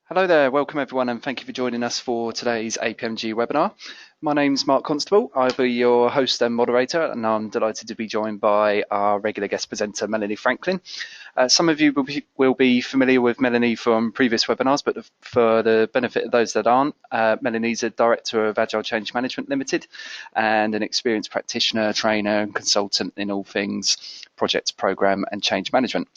Hello there, welcome everyone, and thank you for joining us for today's APMG webinar. My name's Mark Constable. I'll be your host and moderator, and I'm delighted to be joined by our regular guest presenter, Melanie Franklin. Some of you will be familiar with Melanie from previous webinars, but for the benefit of those that aren't, Melanie's a Director of Agile Change Management Limited and an experienced practitioner, trainer and consultant in all things project, program and change management.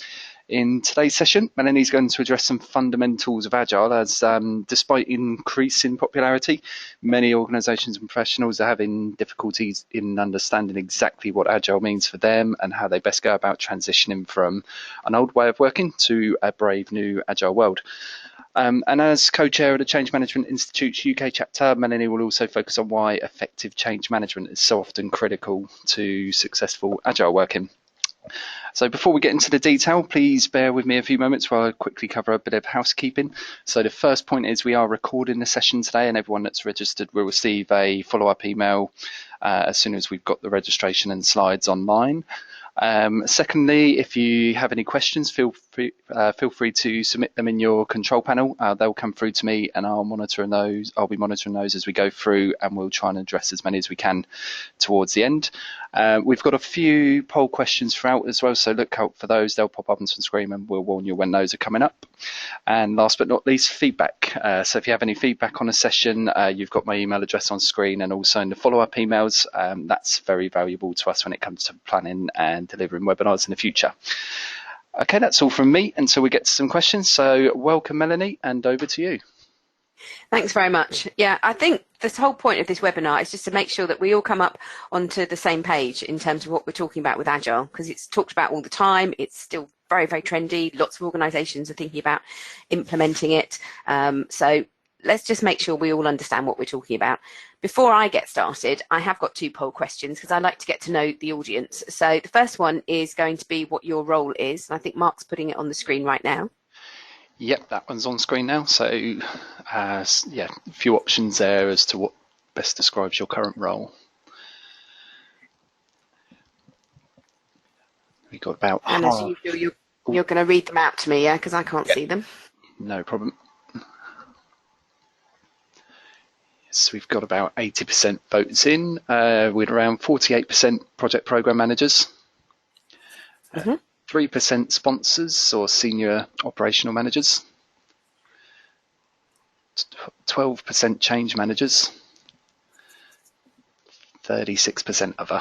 In today's session, Melanie's going to address some fundamentals of Agile as despite increasing popularity, many organisations and professionals are having difficulties in understanding exactly what Agile means for them and how they best go about transitioning from an old way of working to a brave new Agile world. And as co-chair of the Change Management Institute's UK chapter, Melanie will also focus on why effective change management is so often critical to successful Agile working. So before we get into the detail, please bear with me a few moments while I quickly cover a bit of housekeeping. So the first point is we are recording the session today, and everyone that's registered will receive a follow-up email as soon as we've got the registration and slides online. Secondly, if you have any questions, feel free to submit them in your control panel. They'll come through to me, and I'll be monitoring those as we go through, and we'll try and address as many as we can towards the end. We've got a few poll questions throughout as well, so look out for those. They'll pop up on some screen, and we'll warn you when those are coming up. And last but not least, feedback. So if you have any feedback on a session, you've got my email address on screen, and also in the follow-up emails. That's very valuable to us when it comes to planning and delivering webinars in the future. Okay, that's all from me until we get to some questions. So welcome, Melanie, and over to you. Thanks very much. Yeah, I think the whole point of this webinar is just to make sure that we all come up onto the same page in terms of what we're talking about with Agile, because it's talked about all the time. It's still very, very trendy. Lots of organisations are thinking about implementing it. So let's just make sure we all understand what we're talking about. Before I get started, I have got two poll questions because I like to get to know the audience. So the first one is going to be what your role is. And I think Mark's putting it on the screen right now. Yep, that one's on screen now. So yeah, a few options there as to what best describes your current role. We got about and as usual, you're going to read them out to me, yeah, because I can't see them. No problem. So we've got about 80% votes in, with around 48% project program managers, 3% sponsors or senior operational managers, 12% change managers, 36% other.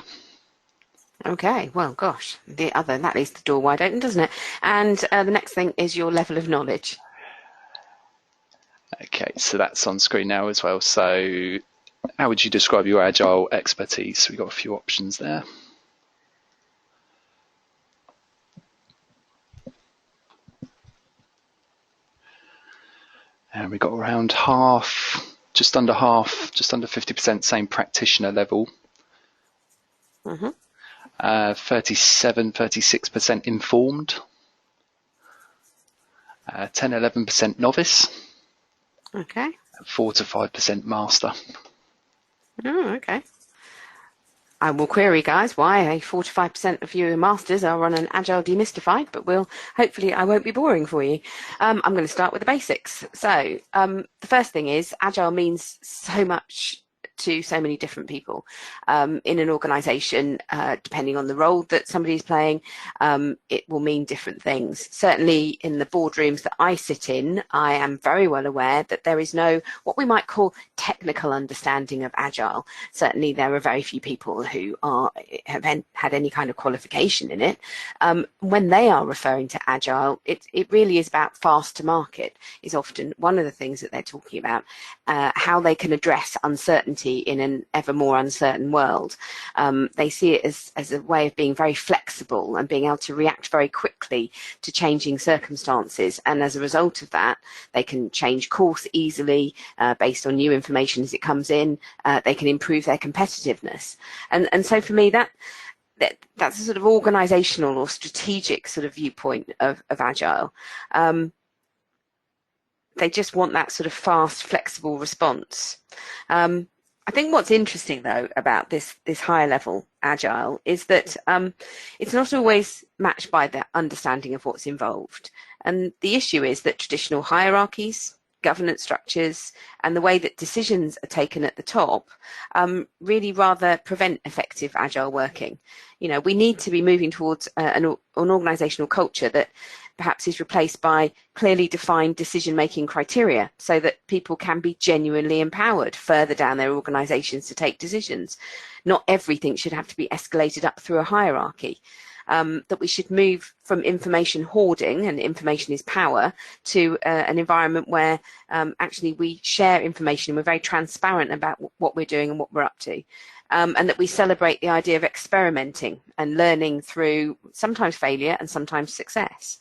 Okay, well, gosh, the other, that leaves the door wide open, doesn't it? And the next thing is your level of knowledge. Okay, so that's on screen now as well. So how would you describe your Agile expertise? We've got a few options there. And we've got around half, just under 50% same practitioner level. 36% informed. 11% novice. Okay. 4 to 5% master. Oh, okay. I will query, guys, why 4 to 5% of you masters are on an Agile Demystified, but hopefully I won't be boring for you. I'm going to start with the basics. So the first thing is Agile means so much to so many different people in an organization. Depending on the role that somebody's playing, it will mean different things. Certainly in the boardrooms that I sit in, I am very well aware that there is no what we might call technical understanding of Agile. Certainly there are very few people who have had any kind of qualification in it. When they are referring to Agile, it really is about fast to market is often one of the things that they're talking about, how they can address uncertainty in an ever more uncertain world. They see it as a way of being very flexible and being able to react very quickly to changing circumstances. And as a result of that, they can change course easily based on new information as it comes in. They can improve their competitiveness. And so for me, that's a sort of organizational or strategic sort of viewpoint of Agile. They just want that sort of fast, flexible response. I think what's interesting, though, about this higher level Agile is that it's not always matched by the understanding of what's involved. And the issue is that traditional hierarchies governance structures and the way that decisions are taken at the top really rather prevent effective agile working. You know, we need to be moving towards an organizational culture that perhaps is replaced by clearly defined decision-making criteria so that people can be genuinely empowered further down their organizations to take decisions. Not everything should have to be escalated up through a hierarchy. That we should move from information hoarding, and information is power, to an environment where actually we share information and we're very transparent about what we're doing and what we're up to. And that we celebrate the idea of experimenting and learning through sometimes failure and sometimes success.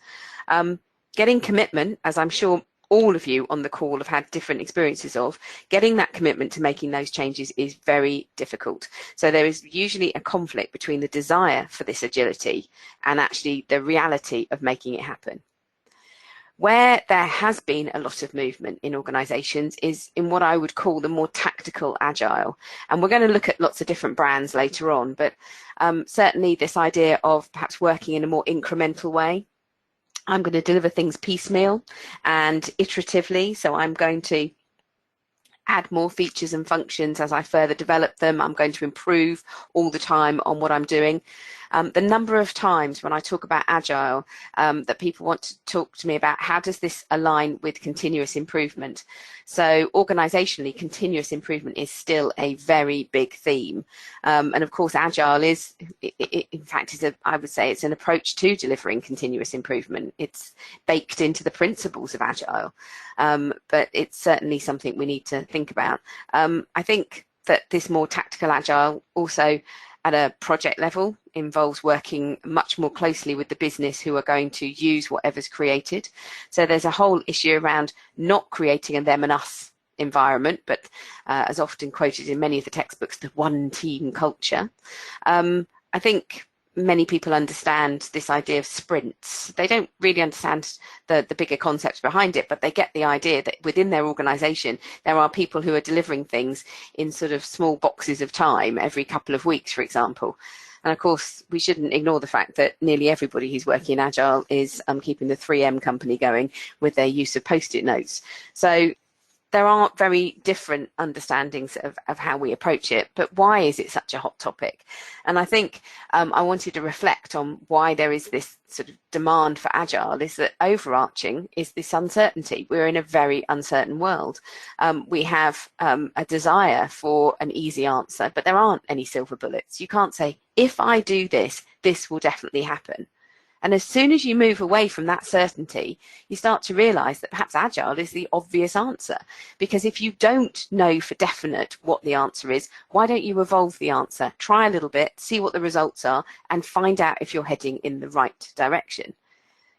Getting commitment, as I'm sure all of you on the call have had different experiences of, getting that commitment to making those changes is very difficult. So there is usually a conflict between the desire for this agility and actually the reality of making it happen. Where there has been a lot of movement in organizations is in what I would call the more tactical agile. And we're going to look at lots of different brands later on, but certainly this idea of perhaps working in a more incremental way. I'm going to deliver things piecemeal and iteratively. So I'm going to add more features and functions as I further develop them. I'm going to improve all the time on what I'm doing. The number of times when I talk about Agile that people want to talk to me about how does this align with continuous improvement. So organizationally, continuous improvement is still a very big theme. And of course, Agile is, in fact, I would say it's an approach to delivering continuous improvement. It's baked into the principles of Agile, but it's certainly something we need to think about. I think that this more tactical Agile also at a project level involves working much more closely with the business who are going to use whatever's created. So there's a whole issue around not creating a them and us environment, but as often quoted in many of the textbooks, the one team culture. I think many people understand this idea of sprints. They don't really understand the bigger concepts behind it, but they get the idea that within their organization, there are people who are delivering things in sort of small boxes of time every couple of weeks, for example. And of course, we shouldn't ignore the fact that nearly everybody who's working in Agile is keeping the 3M company going with their use of Post-it notes. So there are very different understandings of how we approach it, but why is it such a hot topic? And I think I wanted to reflect on why there is this sort of demand for Agile, is that overarching is this uncertainty. We're in a very uncertain world. We have a desire for an easy answer, but there aren't any silver bullets. You can't say, if I do this, this will definitely happen. And as soon as you move away from that certainty, you start to realize that perhaps Agile is the obvious answer. Because if you don't know for definite what the answer is, why don't you evolve the answer? Try a little bit, see what the results are, and find out if you're heading in the right direction.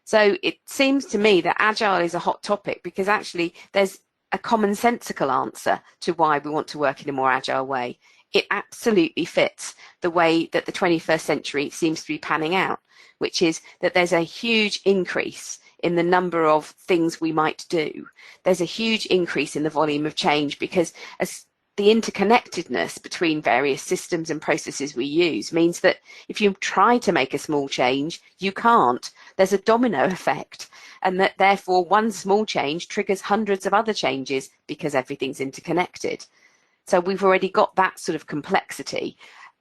So it seems to me that Agile is a hot topic because actually there's a commonsensical answer to why we want to work in a more Agile way. It absolutely fits the way that the 21st century seems to be panning out, which is that there's a huge increase in the number of things we might do. There's a huge increase in the volume of change because as the interconnectedness between various systems and processes we use means that if you try to make a small change, you can't. There's a domino effect, and that therefore one small change triggers hundreds of other changes because everything's interconnected. So we've already got that sort of complexity.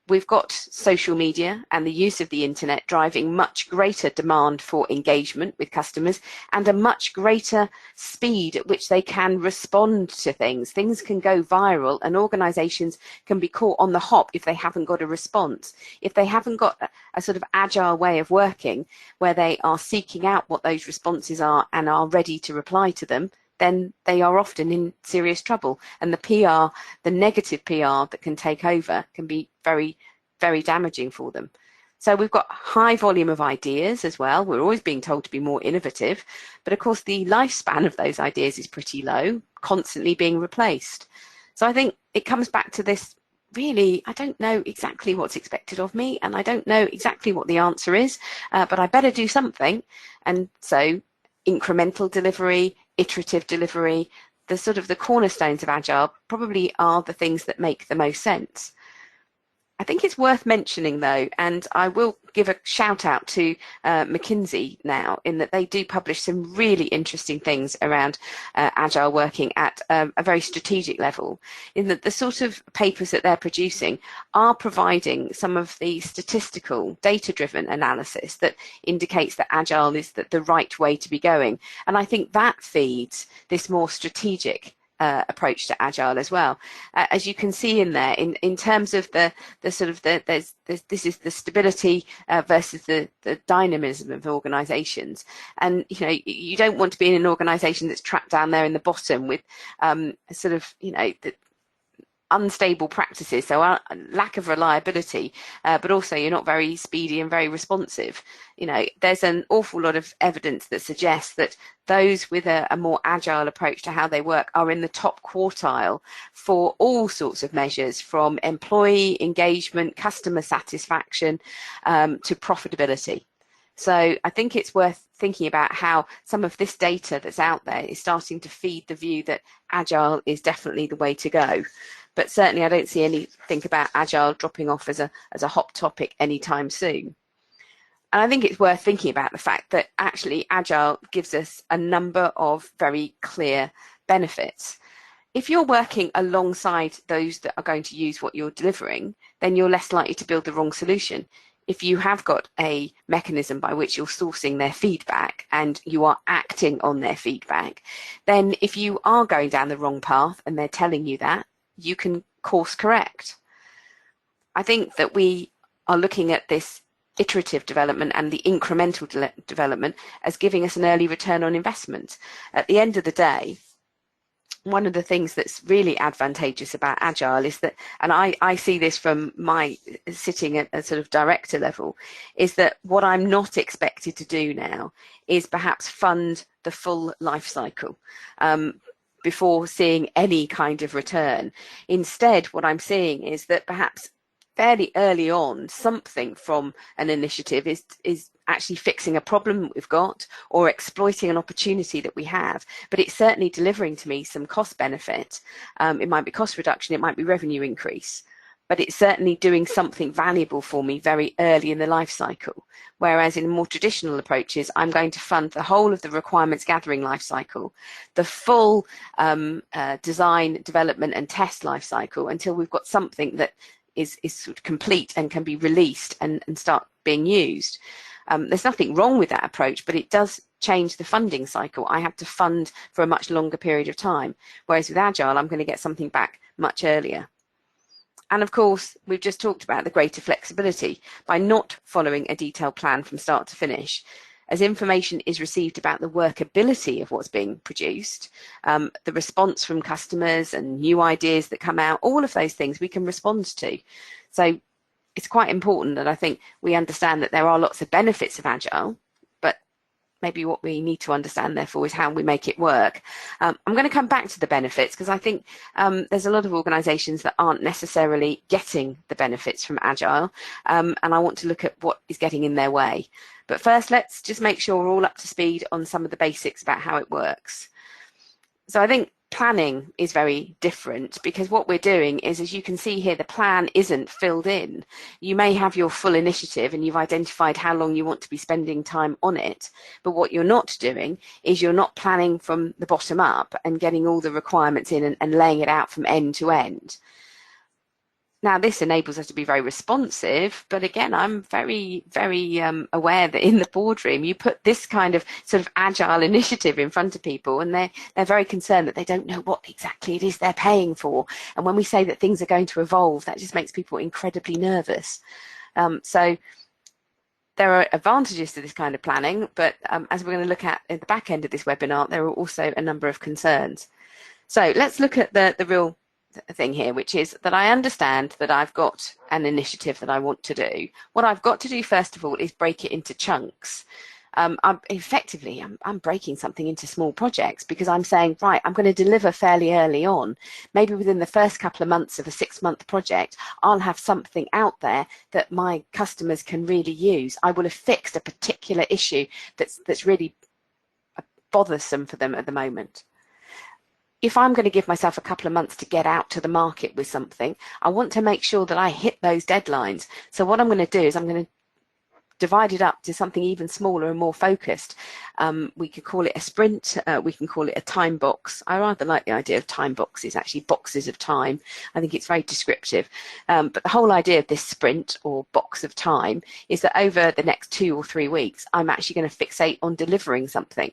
We've got social media and the use of the internet driving much greater demand for engagement with customers and a much greater speed at which they can respond to things. Things can go viral and organizations can be caught on the hop if they haven't got a response. If they haven't got a sort of agile way of working where they are seeking out what those responses are and are ready to reply to them, then they are often in serious trouble. And the PR, the negative PR that can take over can be very, very damaging for them. So we've got high volume of ideas as well. We're always being told to be more innovative, but of course the lifespan of those ideas is pretty low, constantly being replaced. So I think it comes back to this, really, I don't know exactly what's expected of me, and I don't know exactly what the answer is, but I better do something. And so incremental delivery, iterative delivery, the cornerstones of Agile probably are the things that make the most sense. I think it's worth mentioning though, and I will give a shout out to McKinsey now, in that they do publish some really interesting things around agile working at a very strategic level, in that the sort of papers that they're producing are providing some of the statistical data-driven analysis that indicates that agile is the right way to be going. And I think that feeds this more strategic approach to agile as well, as you can see in there, in terms of the sort of this is the stability versus the dynamism of organizations. And you don't want to be in an organization that's trapped down there in the bottom with sort of the unstable practices, so lack of reliability, but also you're not very speedy and very responsive. There's an awful lot of evidence that suggests that those with a more agile approach to how they work are in the top quartile for all sorts of measures, from employee engagement, customer satisfaction, to profitability. So I think it's worth thinking about how some of this data that's out there is starting to feed the view that agile is definitely the way to go. But certainly I don't see anything about agile dropping off as a hot topic anytime soon. And I think it's worth thinking about the fact that actually agile gives us a number of very clear benefits. If you're working alongside those that are going to use what you're delivering, then you're less likely to build the wrong solution. If you have got a mechanism by which you're sourcing their feedback and you are acting on their feedback, then if you are going down the wrong path and they're telling you that, you can course correct. I think that we are looking at this iterative development and the incremental development as giving us an early return on investment. At the end of the day, one of the things that's really advantageous about agile is that, and I see this from my sitting at a sort of director level, is that what I'm not expected to do now is perhaps fund the full life cycle before seeing any kind of return. Instead, what I'm seeing is that perhaps fairly early on, something from an initiative is actually fixing a problem we've got or exploiting an opportunity that we have, but it's certainly delivering to me some cost benefit. It might be cost reduction, it might be revenue increase, but it's certainly doing something valuable for me very early in the life cycle. Whereas in more traditional approaches, I'm going to fund the whole of the requirements gathering life cycle, the full design, development and test life cycle until we've got something that is sort of complete and can be released and start being used. There's nothing wrong with that approach, but it does change the funding cycle. I have to fund for a much longer period of time. Whereas with Agile, I'm going to get something back much earlier. And of course, we've just talked about the greater flexibility by not following a detailed plan from start to finish. As information is received about the workability of what's being produced, the response from customers and new ideas that come out, all of those things we can respond to. So it's quite important that I think we understand that there are lots of benefits of Agile, but maybe what we need to understand, therefore, is how we make it work. I'm going to come back to the benefits because I think there's a lot of organisations that aren't necessarily getting the benefits from Agile, and I want to look at what is getting in their way. But first, let's just make sure we're all up to speed on some of the basics about how it works. So I think planning is very different because what we're doing is, as you can see here, the plan isn't filled in. You may have your full initiative and you've identified how long you want to be spending time on it, but what you're not doing is you're not planning from the bottom up and getting all the requirements in and laying it out from end to end. Now, this enables us to be very responsive, but again, I'm very, very aware that in the boardroom, you put this kind of sort of agile initiative in front of people, and they're very concerned that they don't know what exactly it is they're paying for. And when we say that things are going to evolve, that just makes people incredibly nervous. So there are advantages to this kind of planning, but as we're going to look at the back end of this webinar, there are also a number of concerns. So let's look at the real thing here, which is that I understand that I've got an initiative that I want to do. What I've got to do first of all is break it into chunks. I'm breaking something into small projects because I'm saying, right, I'm going to deliver fairly early on. Maybe within the first couple of months of a 6-month project, I'll have something out there that my customers can really use. I will have fixed a particular issue that's really bothersome for them at the moment. if I'm going to give myself a couple of months to get out to the market with something, I want to make sure that I hit those deadlines. So what I'm going to do is I'm going to divide it up to something even smaller and more focused. We could call it a sprint. We can call it a time box. I rather like the idea of time boxes, actually boxes of time. I think it's very descriptive. But the whole idea of this sprint or box of time is that over the next 2 or 3 weeks, I'm actually going to fixate on delivering something.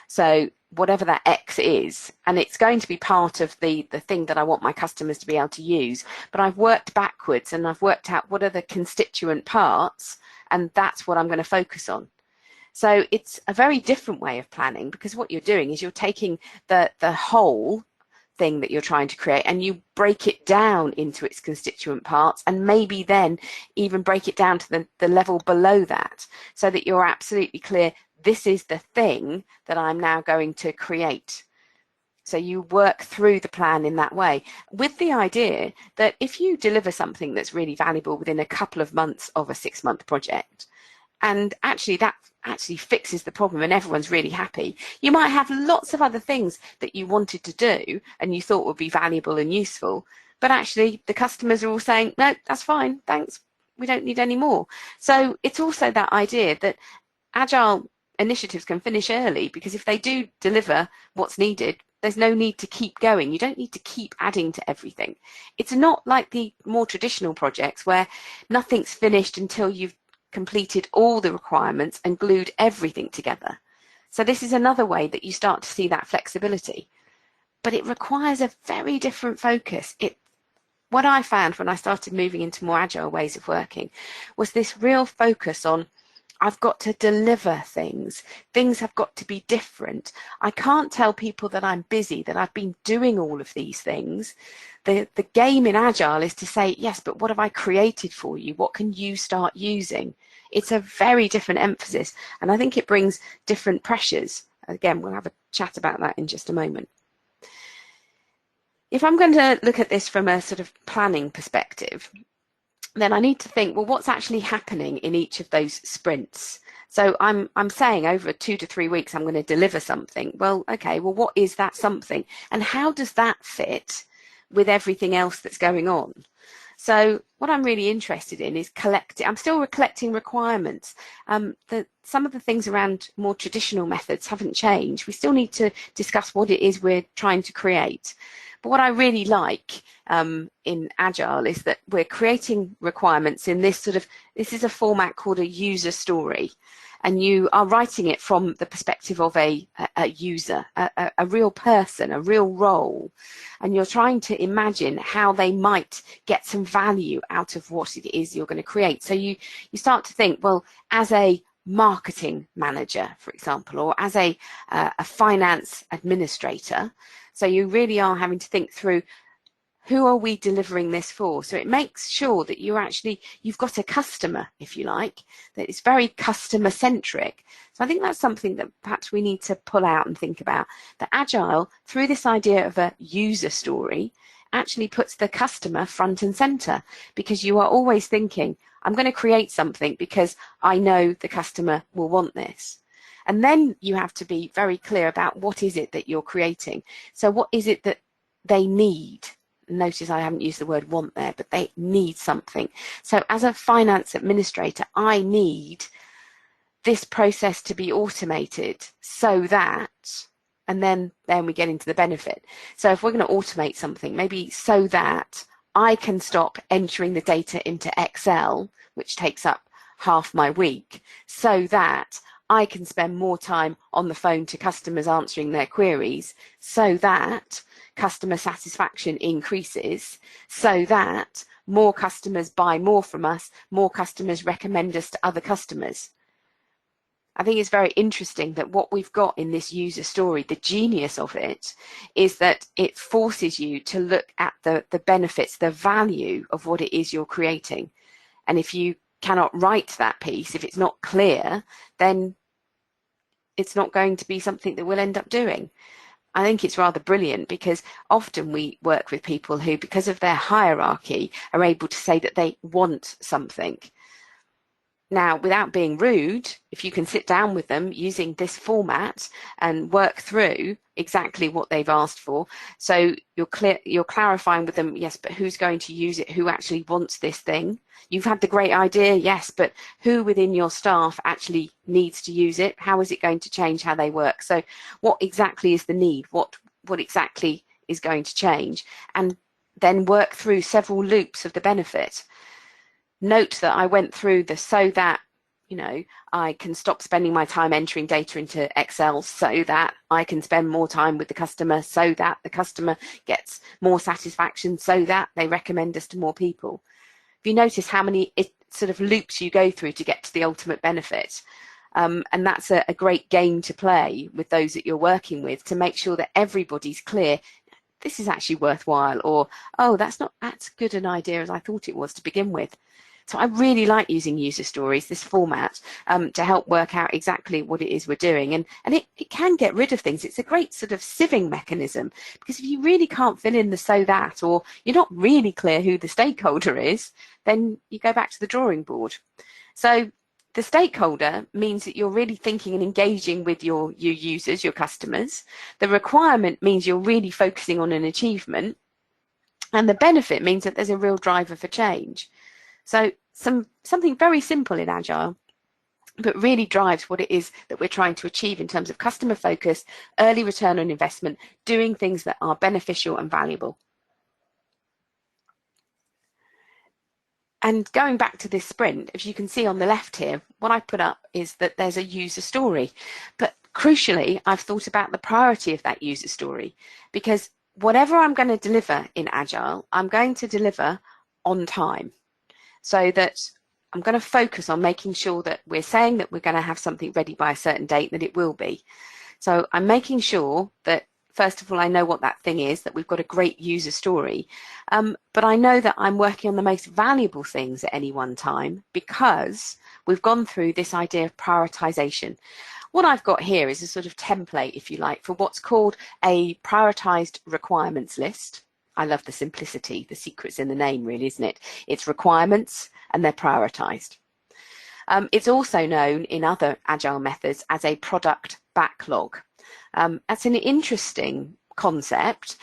So whatever that X is, and it's going to be part of the thing that I want my customers to be able to use. But I've worked backwards and I've worked out what are the constituent parts, and that's what I'm going to focus on. So it's a very different way of planning, because what you're doing is you're taking the whole thing that you're trying to create and you break it down into its constituent parts, and maybe then even break it down to the level below that, so that you're absolutely clear, this is the thing that I'm now going to create. So you work through the plan in that way, with the idea that if you deliver something that's really valuable within a couple of months of a 6-month project, and actually that actually fixes the problem and everyone's really happy, you might have lots of other things that you wanted to do and you thought would be valuable and useful, but actually the customers are all saying, no, that's fine, thanks, we don't need any more. So it's also that idea that Agile initiatives can finish early, because if they do deliver what's needed, there's no need to keep going. You don't need to keep adding to everything. It's not like the more traditional projects where nothing's finished until you've completed all the requirements and glued everything together. So this is another way that you start to see that flexibility. But it requires a very different focus. What I found when I started moving into more agile ways of working was this real focus on, I've got to deliver things. Things have got to be different. I can't tell people that I'm busy, that I've been doing all of these things. The game in Agile is to say, yes, but what have I created for you? What can you start using? It's a very different emphasis, and I think it brings different pressures. Again, we'll have a chat about that in just a moment. If I'm going to look at this from a sort of planning perspective, then I need to think, well, what's actually happening in each of those sprints? So I'm saying over 2 to 3 weeks, I'm going to deliver something. Well, okay, well, what is that something? And how does that fit with everything else that's going on? So what I'm really interested in is collecting. I'm still collecting requirements. Some of the things around more traditional methods haven't changed. We still need to discuss what it is we're trying to create. But what I really like in Agile is that we're creating requirements in this this is a format called a user story. And you are writing it from the perspective of a user, a real person, a real role. And you're trying to imagine how they might get some value out of what it is you're going to create. So you start to think, well, as a marketing manager, for example, or as a finance administrator, so you really are having to think through, who are we delivering this for? So it makes sure that you've got a customer, if you like, that is very customer centric. So I think that's something that perhaps we need to pull out and think about. That Agile, through this idea of a user story, actually puts the customer front and center, because you are always thinking, I'm going to create something because I know the customer will want this. And then you have to be very clear about what is it that you're creating. So what is it that they need? Notice I haven't used the word want there, but they need something. So as a finance administrator, I need this process to be automated so that, and then we get into the benefit. So if we're going to automate something, maybe so that I can stop entering the data into Excel, which takes up half my week, so that I can spend more time on the phone to customers answering their queries, so that customer satisfaction increases, so that more customers buy more from us, more customers recommend us to other customers. I think it's very interesting that what we've got in this user story, the genius of it, is that it forces you to look at the benefits, the value of what it is you're creating. And if you cannot write that piece, if it's not clear, then it's not going to be something that we'll end up doing. I think it's rather brilliant, because often we work with people who, because of their hierarchy, are able to say that they want something. Now, without being rude, if you can sit down with them using this format and work through exactly what they've asked for, so you're clarifying with them, yes, but who's going to use it? Who actually wants this thing? You've had the great idea, yes, but who within your staff actually needs to use it? How is it going to change how they work? So what exactly is the need? What exactly is going to change? And then work through several loops of the benefit. Note that I went through the so that, you know, I can stop spending my time entering data into Excel, so that I can spend more time with the customer, so that the customer gets more satisfaction, so that they recommend us to more people. If you notice how many sort of loops you go through to get to the ultimate benefit, and that's a great game to play with those that you're working with, to make sure that everybody's clear, this is actually worthwhile, or, oh, that's not as good an idea as I thought it was to begin with. So I really like using user stories, this format, to help work out exactly what it is we're doing. And it can get rid of things. It's a great sort of sieving mechanism, because if you really can't fill in the so that, or you're not really clear who the stakeholder is, then you go back to the drawing board. So the stakeholder means that you're really thinking and engaging with your users, your customers. The requirement means you're really focusing on an achievement. And the benefit means that there's a real driver for change. So something very simple in Agile, but really drives what it is that we're trying to achieve in terms of customer focus, early return on investment, doing things that are beneficial and valuable. And going back to this sprint, as you can see on the left here, what I put up is that there's a user story. But crucially, I've thought about the priority of that user story, because whatever I'm going to deliver in Agile, I'm going to deliver on time. So that I'm going to focus on making sure that we're saying that we're going to have something ready by a certain date, that it will be. So I'm making sure that, first of all, I know what that thing is, that we've got a great user story. But I know that I'm working on the most valuable things at any one time, because we've gone through this idea of prioritization. What I've got here is a sort of template, if you like, for what's called a prioritized requirements list. I love the simplicity. The secret's in the name, really, isn't it? It's requirements and they're prioritized. It's also known in other Agile methods as a product backlog. That's an interesting concept.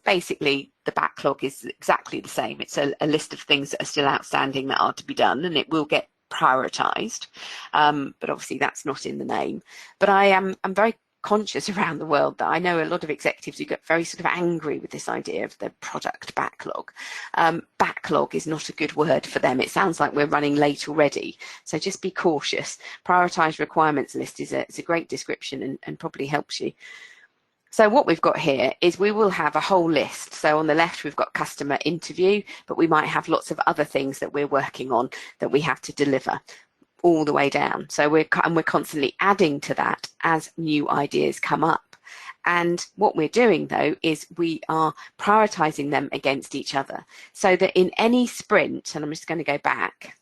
Basically, the backlog is exactly the same. It's a list of things that are still outstanding that are to be done, and it will get prioritized. But obviously, that's not in the name. But I'm very conscious around the world that I know a lot of executives who get very sort of angry with this idea of the product backlog. Backlog is not a good word for them. It sounds like we're running late already. So just be cautious. Prioritized requirements list is a great description and probably helps you. So what we've got here is we will have a whole list. So on the left, we've got customer interview, but we might have lots of other things that we're working on that we have to deliver all the way down. So we're constantly adding to that as new ideas come up. And what we're doing, though, is we are prioritizing them against each other, so that in any sprint, and I'm just going to go back,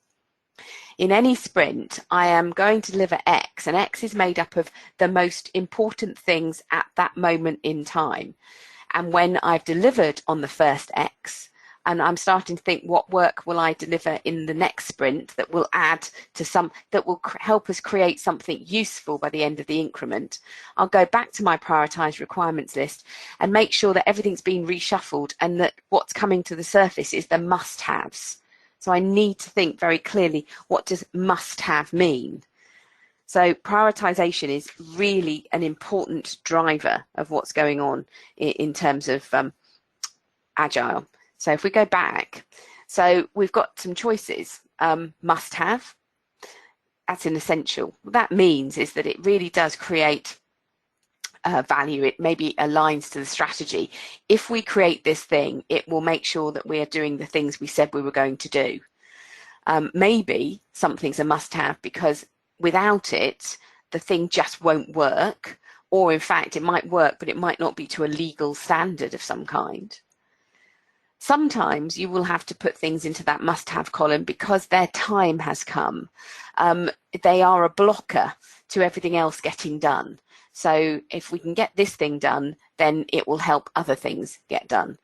in any sprint, I am going to deliver X, and X is made up of the most important things at that moment in time. And when I've delivered on the first X, and I'm starting to think, what work will I deliver in the next sprint that will add to that will help us create something useful by the end of the increment? I'll go back to my prioritized requirements list and make sure that everything's been reshuffled, and that what's coming to the surface is the must-haves. So I need to think very clearly, what does must-have mean? So prioritization is really an important driver of what's going on in terms of Agile. So if we go back, so we've got some choices. Must have, that's an essential. What that means is that it really does create value. It maybe aligns to the strategy. If we create this thing, it will make sure that we are doing the things we said we were going to do. Maybe something's a must have because without it, the thing just won't work. Or in fact, it might work, but it might not be to a legal standard of some kind. Sometimes you will have to put things into that must-have column because their time has come. They are a blocker to everything else getting done. So if we can get this thing done, then it will help other things get done.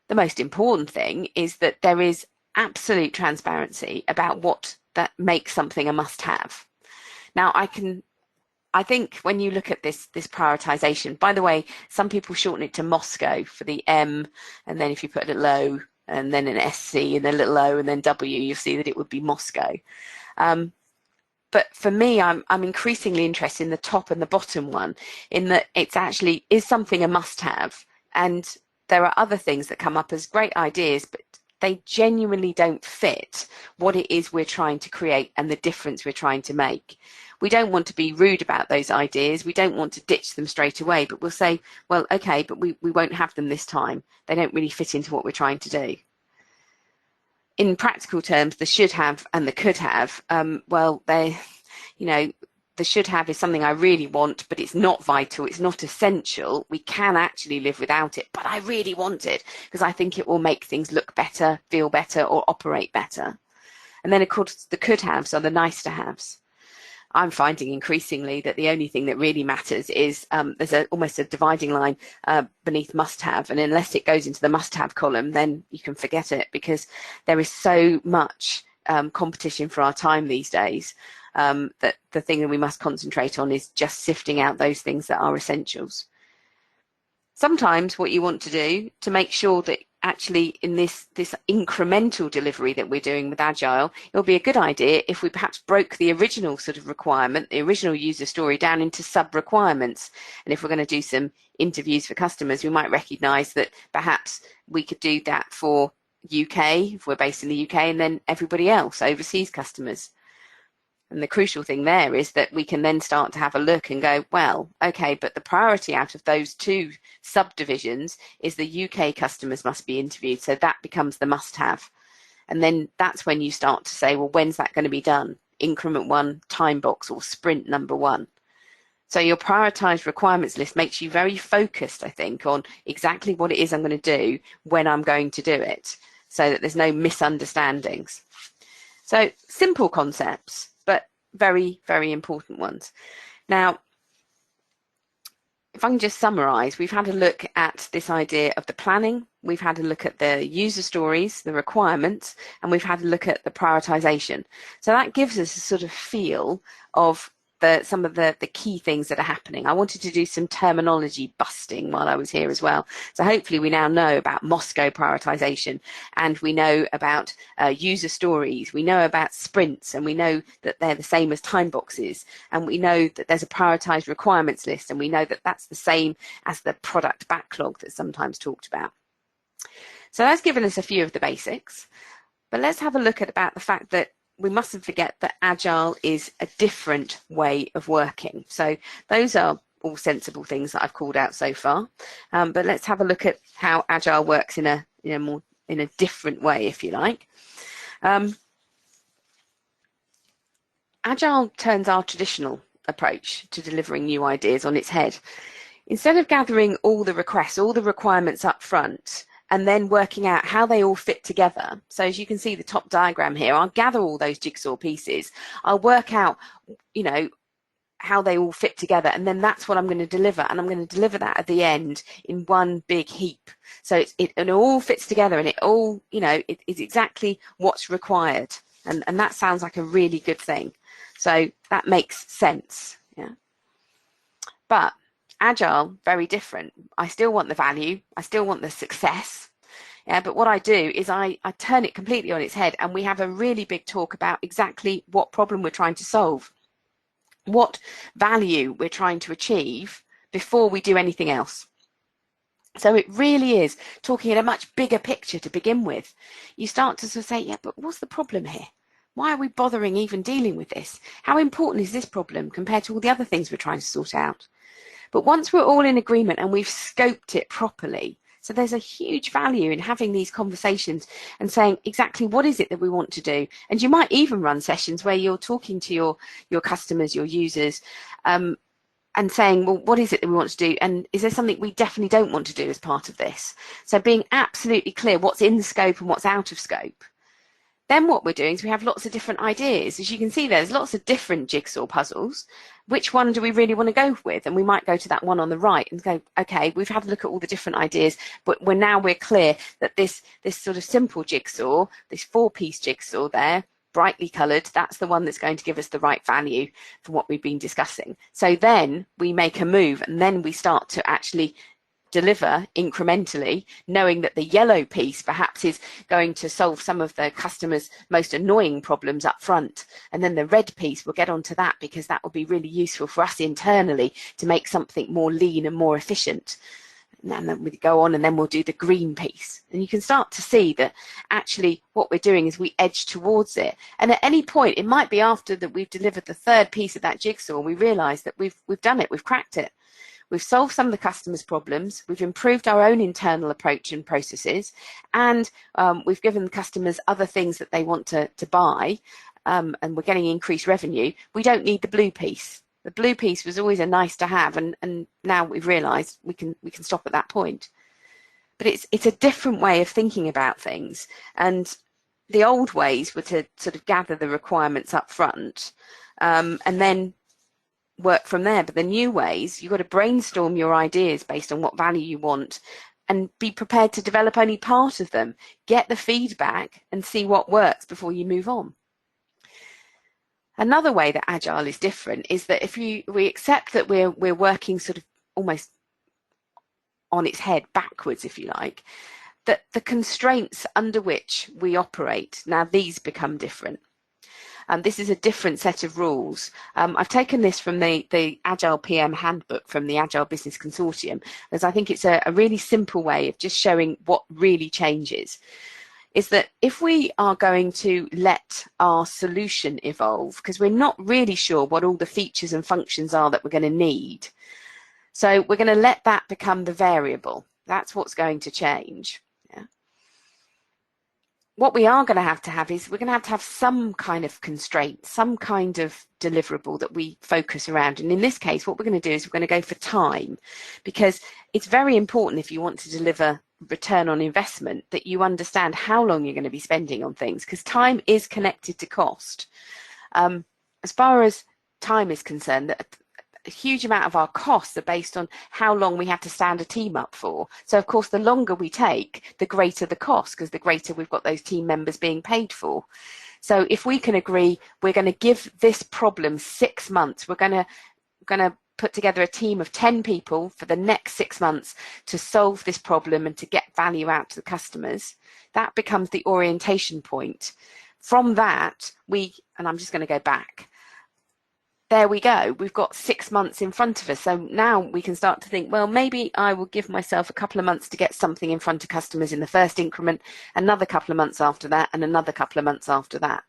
The most important thing is that there is absolute transparency about what that makes something a must-have. Now, I think when you look at this prioritization, by the way, some people shorten it to Moscow for the M, and then if you put a little O and then an SC and then a little O and then W, you'll see that it would be Moscow. But for me, I'm increasingly interested in the top and the bottom one, in that it's actually is something a must-have, and there are other things that come up as great ideas, but they genuinely don't fit what it is we're trying to create and the difference we're trying to make. We don't want to be rude about those ideas. We don't want to ditch them straight away, but we'll say, well, okay, but we won't have them this time. They don't really fit into what we're trying to do. In practical terms, the should have and the could have, well, they, you know, the should have is something I really want, but it's not vital, it's not essential. We can actually live without it, but I really want it because I think it will make things look better, feel better, or operate better. And then, of course, the could haves are the nice to haves. I'm finding increasingly that the only thing that really matters is there's almost a dividing line beneath must-have, and unless it goes into the must-have column, then you can forget it, because there is so much competition for our time these days that the thing that we must concentrate on is just sifting out those things that are essentials. Sometimes what you want to do to make sure that actually in this incremental delivery that we're doing with Agile, it'll be a good idea if we perhaps broke the original sort of requirement, the original user story, down into sub-requirements. And if we're going to do some interviews for customers, we might recognize that perhaps we could do that for UK, if we're based in the UK, and then everybody else, overseas customers. And the crucial thing there is that we can then start to have a look and go, well, okay, but the priority out of those two subdivisions is the UK customers must be interviewed. So that becomes the must-have. And then that's when you start to say, well, when's that going to be done? Increment 1, time box, or sprint number 1. So your prioritized requirements list makes you very focused, I think, on exactly what it is I'm going to do when I'm going to do it, so that there's no misunderstandings. So simple concepts, but very, very important ones. Now, if I can just summarize, we've had a look at this idea of the planning, we've had a look at the user stories, the requirements, and we've had a look at the prioritization. So that gives us a sort of feel of some of the key things that are happening. I wanted to do some terminology busting while I was here as well. So hopefully we now know about Moscow prioritization, and we know about user stories, we know about sprints, and we know that they're the same as time boxes, and we know that there's a prioritized requirements list, and we know that that's the same as the product backlog that's sometimes talked about. So that's given us a few of the basics, but let's have a look at about the fact that we mustn't forget that Agile is a different way of working. So those are all sensible things that I've called out so far. But let's have a look at how Agile works in a different way, if you like. Agile turns our traditional approach to delivering new ideas on its head. Instead of gathering all the requests, all the requirements up front, and then working out how they all fit together. So as you can see the top diagram here, I'll gather all those jigsaw pieces. I'll work out, how they all fit together, and then that's what I'm going to deliver. And I'm going to deliver that at the end in one big heap. So it all fits together, and it all, it is exactly what's required. And that sounds like a really good thing. So that makes sense. Yeah. But Agile, very different. I still want the value. I still want the success. Yeah, but what I do is I turn it completely on its head, and we have a really big talk about exactly what problem we're trying to solve, what value we're trying to achieve before we do anything else. So it really is talking in a much bigger picture to begin with. You start to sort of say, yeah, but what's the problem here? Why are we bothering even dealing with this? How important is this problem compared to all the other things we're trying to sort out? But once we're all in agreement and we've scoped it properly, so there's a huge value in having these conversations and saying exactly what is it that we want to do. And you might even run sessions where you're talking to your customers, your users, and saying, well, what is it that we want to do? And is there something we definitely don't want to do as part of this? So being absolutely clear what's in scope and what's out of scope. Then what we're doing is we have lots of different ideas. As you can see, there's lots of different jigsaw puzzles. Which one do we really want to go with? And we might go to that one on the right and go, okay, we've had a look at all the different ideas, but we're clear that this sort of simple jigsaw, this 4-piece jigsaw there, brightly coloured, that's the one that's going to give us the right value for what we've been discussing. So then we make a move, and then we start to actually deliver incrementally, knowing that the yellow piece perhaps is going to solve some of the customers' most annoying problems up front. And then the red piece, we'll get onto that because that will be really useful for us internally to make something more lean and more efficient. And then we go on and then we'll do the green piece. And you can start to see that actually what we're doing is we edge towards it. And at any point, it might be after that we've delivered the third piece of that jigsaw, we realise that we've done it, we've cracked it. We've solved some of the customers' problems, we've improved our own internal approach and processes, and we've given customers other things that they want to buy, and we're getting increased revenue. We don't need the blue piece. The blue piece was always a nice to have, and now we've realised we can stop at that point. But it's a different way of thinking about things, and the old ways were to sort of gather the requirements up front, and then work from there. But the new ways, you've got to brainstorm your ideas based on what value you want and be prepared to develop only part of them, get the feedback and see what works before you move on. Another way that Agile is different is that if we accept that we're working sort of almost on its head backwards, if you like, that the constraints under which we operate, now these become different. This is a different set of rules. I've taken this from the Agile PM handbook from the Agile Business Consortium, as I think it's a really simple way of just showing what really changes. Is that if we are going to let our solution evolve, because we're not really sure what all the features and functions are that we're going to need, so we're going to let that become the variable. That's what's going to change. What we are going to have is we're going to have some kind of constraint, some kind of deliverable that we focus around. And in this case, what we're going to do is we're going to go for time, because it's very important if you want to deliver return on investment that you understand how long you're going to be spending on things, because time is connected to cost. As far as time is concerned, a huge amount of our costs are based on how long we have to stand a team up for. So of course, the longer we take, the greater the cost, because the greater we've got those team members being paid for. So if we can agree, we're going to give this problem 6 months, we're going to put together a team of 10 people for the next 6 months to solve this problem and to get value out to the customers, that becomes the orientation point. From that, and I'm just going to go back, there we go, we've got 6 months in front of us. So now we can start to think, well, maybe I will give myself a couple of months to get something in front of customers in the first increment, another couple of months after that, and another couple of months after that.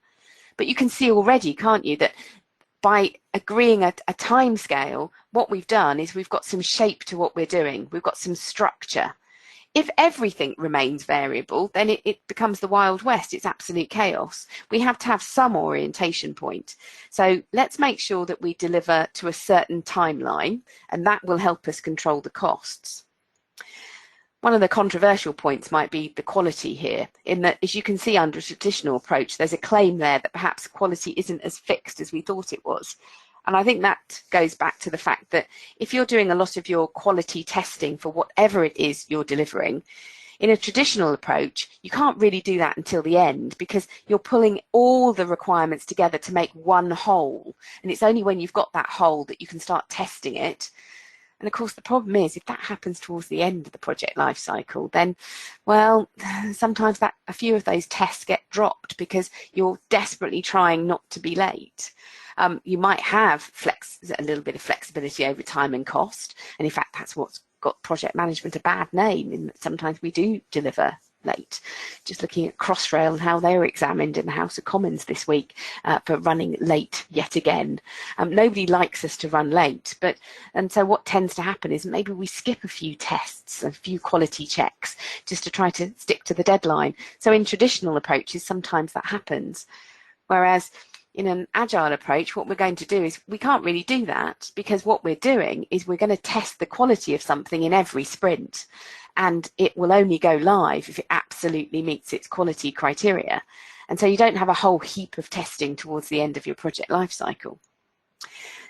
But you can see already, can't you, that by agreeing a time scale, what we've done is we've got some shape to what we're doing. We've got some structure. If everything remains variable, then it becomes the Wild West. It's absolute chaos. We have to have some orientation point. So let's make sure that we deliver to a certain timeline, and that will help us control the costs. One of the controversial points might be the quality here, in that, as you can see under a traditional approach, there's a claim there that perhaps quality isn't as fixed as we thought it was. And I think that goes back to the fact that if you're doing a lot of your quality testing for whatever it is you're delivering, in a traditional approach, you can't really do that until the end, because you're pulling all the requirements together to make one whole. And it's only when you've got that whole that you can start testing it. And of course, the problem is, if that happens towards the end of the project life cycle, then, well, sometimes a few of those tests get dropped because you're desperately trying not to be late. You might have a little bit of flexibility over time and cost. And in fact, that's what's got project management a bad name, in that sometimes we do deliver late. Just looking at Crossrail and how they were examined in the House of Commons this week for running late yet again. Nobody likes us to run late, and so what tends to happen is maybe we skip a few tests, a few quality checks, just to try to stick to the deadline. So in traditional approaches, sometimes that happens. Whereas in an agile approach, what we're going to do is we can't really do that, because what we're doing is we're going to test the quality of something in every sprint, and it will only go live if it absolutely meets its quality criteria. And so you don't have a whole heap of testing towards the end of your project life cycle.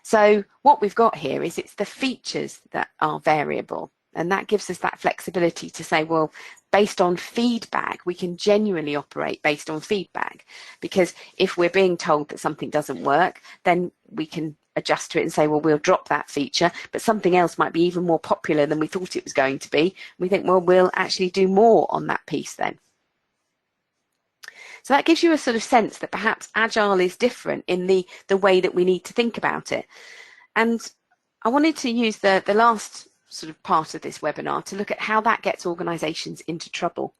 So what we've got here is it's the features that are variable, and that gives us that flexibility to say, well, based on feedback. We can genuinely operate based on feedback, because if we're being told that something doesn't work, then we can adjust to it and say, well, we'll drop that feature, but something else might be even more popular than we thought it was going to be. We think, well, we'll actually do more on that piece then. So that gives you a sort of sense that perhaps Agile is different in the way that we need to think about it. And I wanted to use the last sort of part of this webinar to look at how that gets organizations into trouble.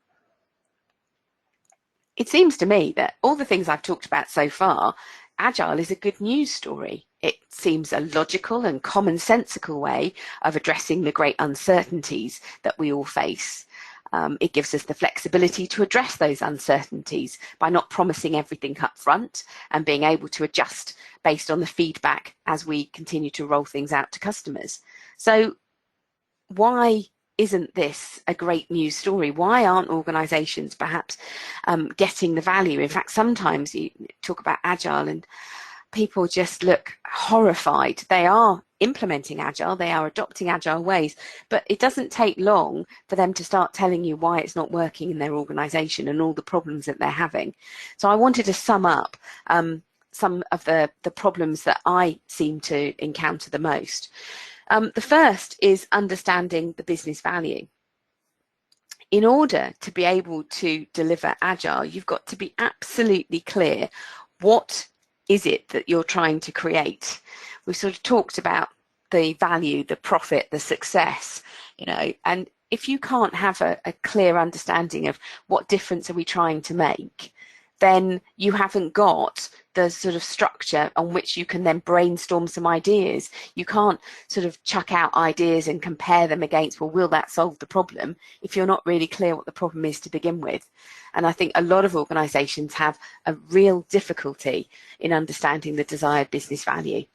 It seems to me that all the things I've talked about so far, Agile is a good news story. It seems a logical and commonsensical way of addressing the great uncertainties that we all face. It gives us the flexibility to address those uncertainties by not promising everything up front and being able to adjust based on the feedback as we continue to roll things out to customers. So why isn't this a great news story? Why aren't organizations perhaps getting the value? In fact, sometimes you talk about Agile and people just look horrified. They are implementing Agile, they are adopting Agile ways, but it doesn't take long for them to start telling you why it's not working in their organization and all the problems that they're having. So I wanted to sum up some of the problems that I seem to encounter the most. The first is understanding the business value. In order to be able to deliver Agile, you've got to be absolutely clear what is it that you're trying to create. We've sort of talked about the value, the profit, the success, and if you can't have a clear understanding of what difference are we trying to make, then you haven't got the sort of structure on which you can then brainstorm some ideas. You can't sort of chuck out ideas and compare them against, well, will that solve the problem, if you're not really clear what the problem is to begin with. And I think a lot of organizations have a real difficulty in understanding the desired business value.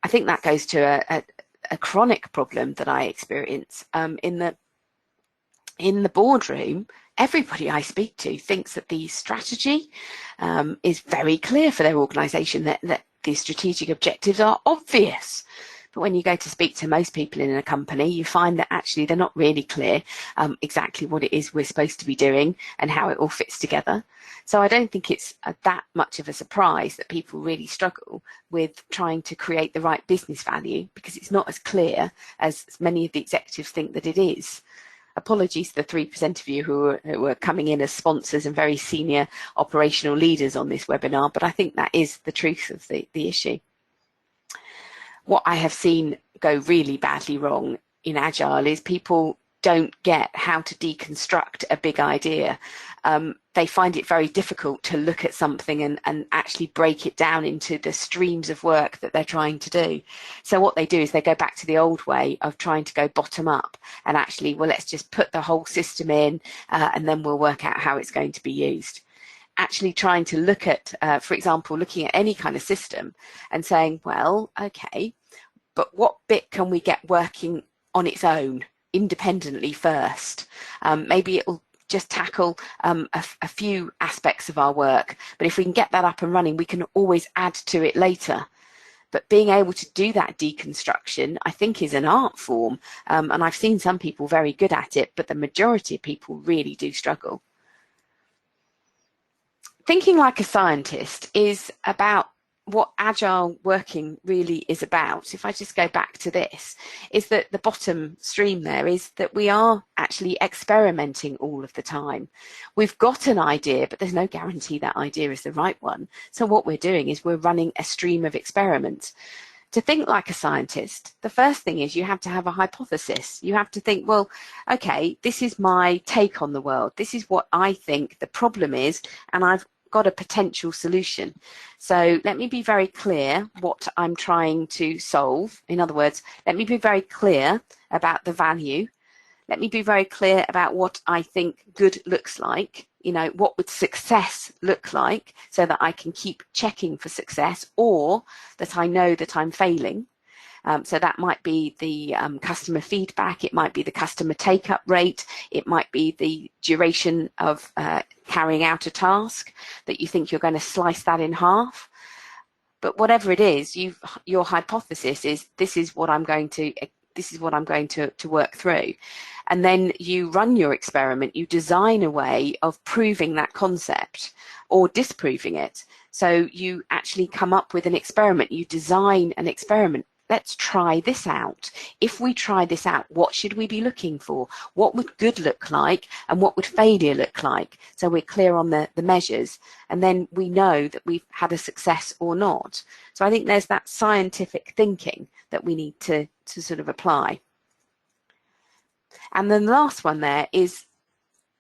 I think that goes to a chronic problem that I experience in the boardroom. Everybody I speak to thinks that the strategy is very clear for their organization, that the strategic objectives are obvious. But when you go to speak to most people in a company, you find that actually they're not really clear exactly what it is we're supposed to be doing and how it all fits together. So I don't think it's that much of a surprise that people really struggle with trying to create the right business value, because it's not as clear as many of the executives think that it is. Apologies to the 3% of you who are coming in as sponsors and very senior operational leaders on this webinar, but I think that is the truth of the issue. What I have seen go really badly wrong in Agile is people don't get how to deconstruct a big idea. They find it very difficult to look at something and actually break it down into the streams of work that they're trying to do. So what they do is they go back to the old way of trying to go bottom up and actually, well, let's just put the whole system in and then we'll work out how it's going to be used. Actually trying to look at, for example, looking at any kind of system and saying, well, okay, but what bit can we get working on its own independently first? Maybe it'll just tackle a few aspects of our work, but if we can get that up and running, we can always add to it later. But being able to do that deconstruction, I think, is an art form, and I've seen some people very good at it, but the majority of people really do struggle. Thinking like a scientist is about what Agile working really is about. If I just go back to this, is that the bottom stream there is that we are actually experimenting all of the time. We've got an idea, but there's no guarantee that idea is the right one. So what we're doing is we're running a stream of experiments. To think like a scientist, the first thing is you have to have a hypothesis. You have to think, well, okay, this is my take on the world. This is what I think the problem is, and I've got a potential solution. So let me be very clear what I'm trying to solve. In other words, let me be very clear about the value. Let me be very clear about what I think good looks like. What would success look like, so that I can keep checking for success, or that I know that I'm failing. So that might be the customer feedback, it might be the customer take-up rate, it might be the duration of carrying out a task, that you think you're going to slice that in half. But whatever it is, your hypothesis is, this is what I'm going to this is what I'm going to work through. And then you run your experiment, you design a way of proving that concept or disproving it. So you actually come up with an experiment, you design an experiment. Let's try this out. If we try this out, what should we be looking for? What would good look like and what would failure look like? So we're clear on the measures, and then we know that we've had a success or not. So I think there's that scientific thinking that we need to sort of apply. And then the last one there is,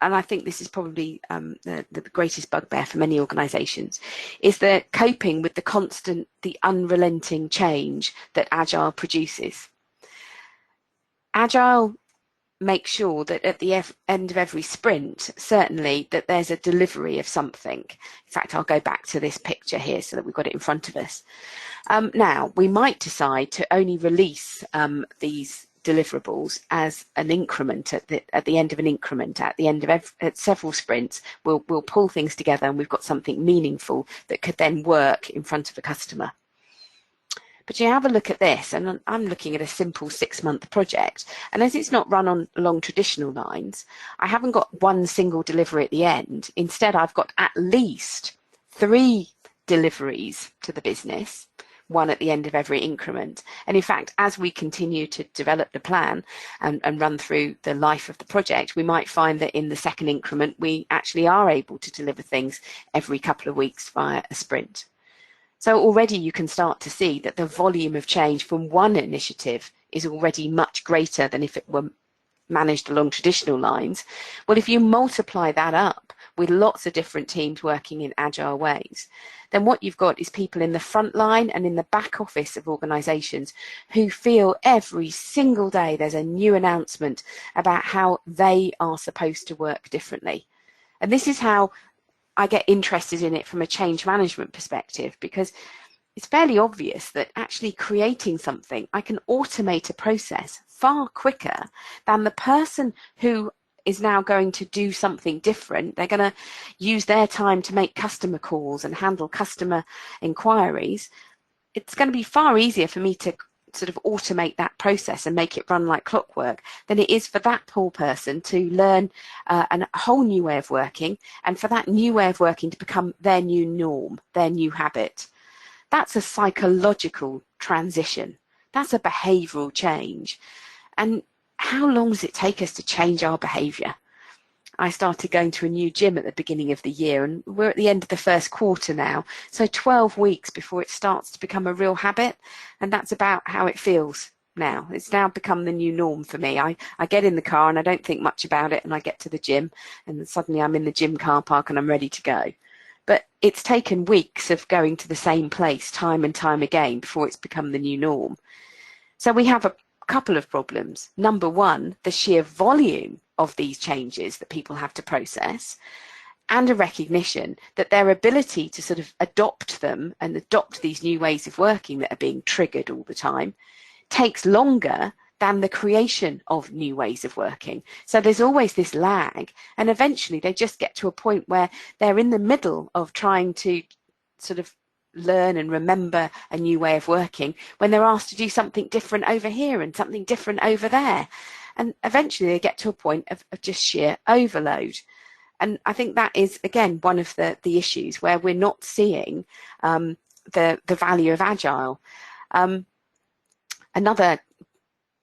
and I think this is probably the greatest bugbear for many organisations, is the coping with the unrelenting change that Agile produces. Agile makes sure that at the end of every sprint, certainly, that there's a delivery of something. In fact, I'll go back to this picture here so that we've got it in front of us. Now, we might decide to only release these deliverables as an increment at the end of an increment, at the end of several sprints. We'll pull things together and we've got something meaningful that could then work in front of a customer. But you have a look at this, and I'm looking at a simple 6-month project, and as it's not run along traditional lines, I haven't got one single delivery at the end. Instead, I've got at least 3 deliveries to the business, one at the end of every increment. And in fact, as we continue to develop the plan and run through the life of the project, we might find that in the second increment, we actually are able to deliver things every couple of weeks via a sprint. So already you can start to see that the volume of change from one initiative is already much greater than if it were managed along traditional lines. Well, if you multiply that up with lots of different teams working in agile ways, then what you've got is people in the front line and in the back office of organisations who feel every single day there's a new announcement about how they are supposed to work differently. And this is how I get interested in it from a change management perspective, because it's fairly obvious that actually creating something, I can automate a process far quicker than the person who is now going to do something different. They're going to use their time to make customer calls and handle customer inquiries. It's going to be far easier for me to sort of automate that process and make it run like clockwork than it is for that poor person to learn a whole new way of working, and for that new way of working to become their new norm, their new habit. That's a psychological transition. That's a behavioural change. And how long does it take us to change our behaviour? I started going to a new gym at the beginning of the year, and we're at the end of the first quarter now, so 12 weeks before it starts to become a real habit, and that's about how it feels now. It's now become the new norm for me. I get in the car and I don't think much about it, and I get to the gym and then suddenly I'm in the gym car park and I'm ready to go. But it's taken weeks of going to the same place time and time again before it's become the new norm. So we have a couple of problems. Number one, the sheer volume of these changes that people have to process, and a recognition that their ability to sort of adopt them and adopt these new ways of working that are being triggered all the time takes longer than the creation of new ways of working. So there's always this lag, and eventually they just get to a point where they're in the middle of trying to sort of learn and remember a new way of working when they're asked to do something different over here and something different over there. And eventually they get to a point of just sheer overload. And I think that is, again, one of the issues where we're not seeing the value of Agile. Another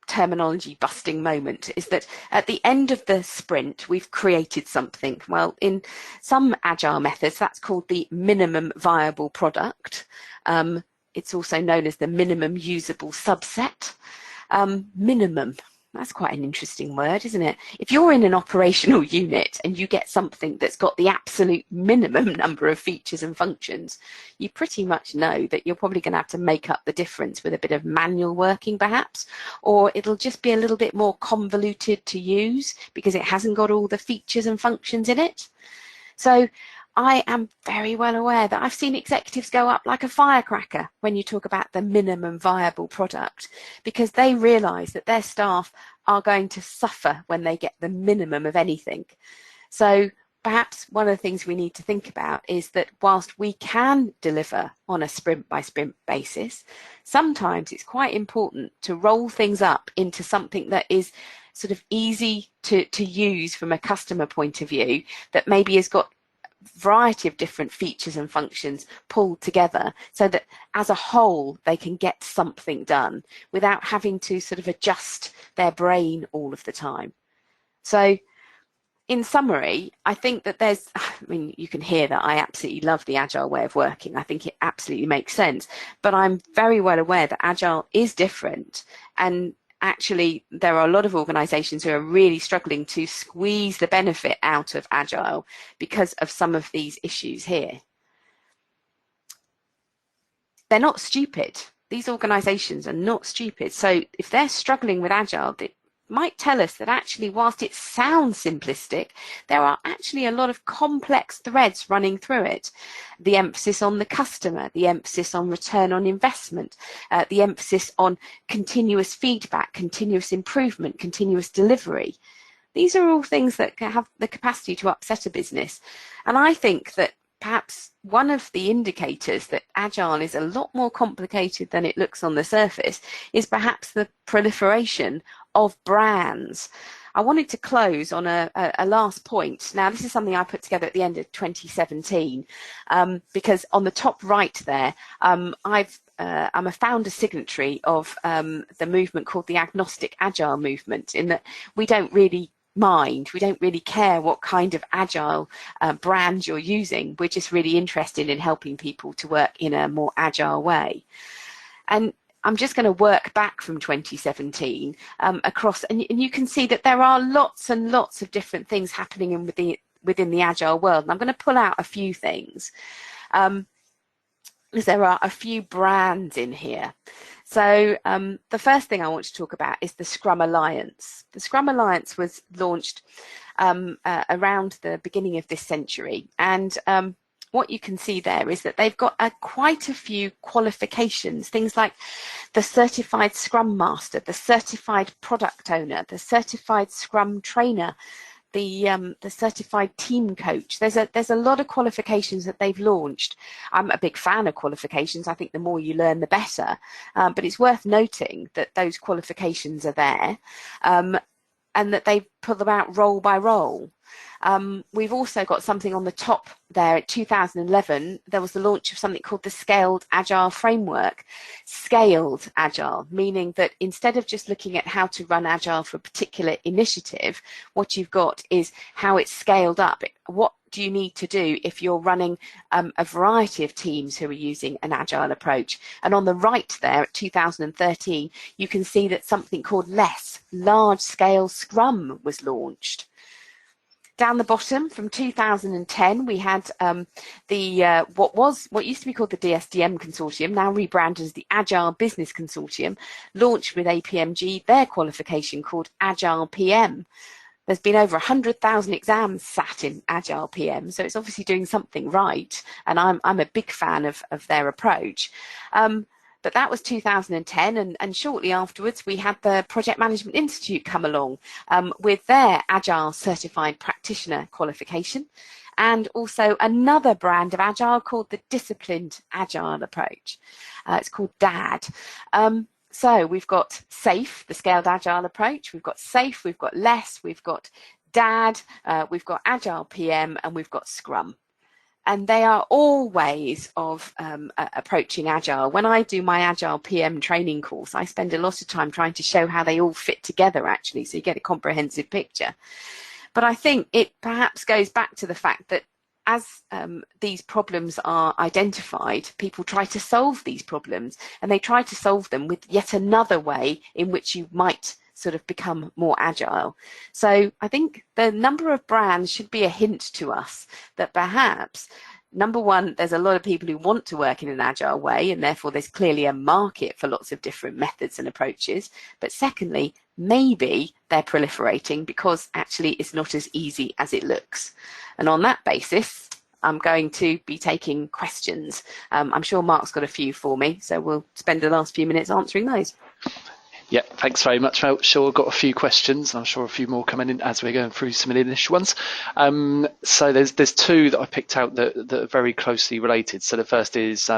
terminology busting moment is that at the end of the sprint, we've created something. Well, in some Agile methods, that's called the minimum viable product. It's also known as the minimum usable subset. Minimum. That's quite an interesting word, isn't it? If you're in an operational unit and you get something that's got the absolute minimum number of features and functions, you pretty much know that you're probably going to have to make up the difference with a bit of manual working perhaps, or it'll just be a little bit more convoluted to use because it hasn't got all the features and functions in it. So I am very well aware that I've seen executives go up like a firecracker when you talk about the minimum viable product, because they realise that their staff are going to suffer when they get the minimum of anything. So perhaps one of the things we need to think about is that whilst we can deliver on a sprint by sprint basis, sometimes it's quite important to roll things up into something that is sort of easy to use from a customer point of view, that maybe has got variety of different features and functions pulled together, so that as a whole they can get something done without having to sort of adjust their brain all of the time. So in summary, I think that you can hear that I absolutely love the Agile way of working. I think it absolutely makes sense, but I'm very well aware that Agile is different, and actually there are a lot of organizations who are really struggling to squeeze the benefit out of Agile because of some of these issues here. They're not stupid. These organizations are not stupid. So if they're struggling with Agile, it might tell us that actually, whilst it sounds simplistic, there are actually a lot of complex threads running through it. The emphasis on the customer, the emphasis on return on investment, the emphasis on continuous feedback, continuous improvement, continuous delivery. These are all things that have the capacity to upset a business. And I think that perhaps one of the indicators that Agile is a lot more complicated than it looks on the surface is perhaps the proliferation of brands. I wanted to close on a last point. Now, this is something I put together at the end of 2017, because on the top right there, I'm a founder signatory of the movement called the Agnostic Agile movement, in that we don't really care what kind of Agile brand you're using. We're just really interested in helping people to work in a more Agile way. And I'm just going to work back from 2017 across, and you can see that there are lots and lots of different things happening within the Agile world. And I'm going to pull out a few things, because there are a few brands in here. So the first thing I want to talk about is the Scrum Alliance. The Scrum Alliance was launched around the beginning of this century, and what you can see there is that they've got quite a few qualifications, things like the Certified Scrum Master, the Certified Product Owner, the Certified Scrum Trainer, the Certified Team Coach. There's a lot of qualifications that they've launched. I'm a big fan of qualifications. I think the more you learn, the better. But it's worth noting that those qualifications are there, and that they put them out role by role. We've also got something on the top there. In 2011, there was the launch of something called the Scaled Agile Framework. Scaled Agile, meaning that instead of just looking at how to run Agile for a particular initiative, what you've got is how it's scaled up. What do you need to do if you're running a variety of teams who are using an Agile approach? And on the right there, at 2013, you can see that something called LESS, Large Scale Scrum, was launched. Down the bottom, from 2010, we had what used to be called the DSDM Consortium, now rebranded as the Agile Business Consortium, launched with APMG their qualification called Agile PM. There's been over 100,000 exams sat in Agile PM, so it's obviously doing something right, and I'm a big fan of their approach. But that was 2010, and shortly afterwards we had the Project Management Institute come along with their Agile Certified Practitioner qualification, and also another brand of Agile called the Disciplined Agile Approach. It's called DAD. So we've got SAFE, the Scaled Agile Approach, we've got SAFE, we've got LESS, we've got DAD, we've got Agile PM, and we've got Scrum. And they are all ways of approaching Agile. When I do my Agile PM training course, I spend a lot of time trying to show how they all fit together, actually, so you get a comprehensive picture. But I think it perhaps goes back to the fact that as these problems are identified, people try to solve these problems, and they try to solve them with yet another way in which you might sort of become more agile. So I think the number of brands should be a hint to us that perhaps, number one, there's a lot of people who want to work in an agile way, and therefore there's clearly a market for lots of different methods and approaches. But secondly, maybe they're proliferating because actually it's not as easy as it looks. And on that basis, I'm going to be taking questions. I'm sure Mark's got a few for me, so we'll spend the last few minutes answering those. Yeah, thanks very much, Mel. Sure, I've got a few questions. I'm sure a few more coming in as we're going through some of the initial ones. So there's two that I picked out that are very closely related. So the first is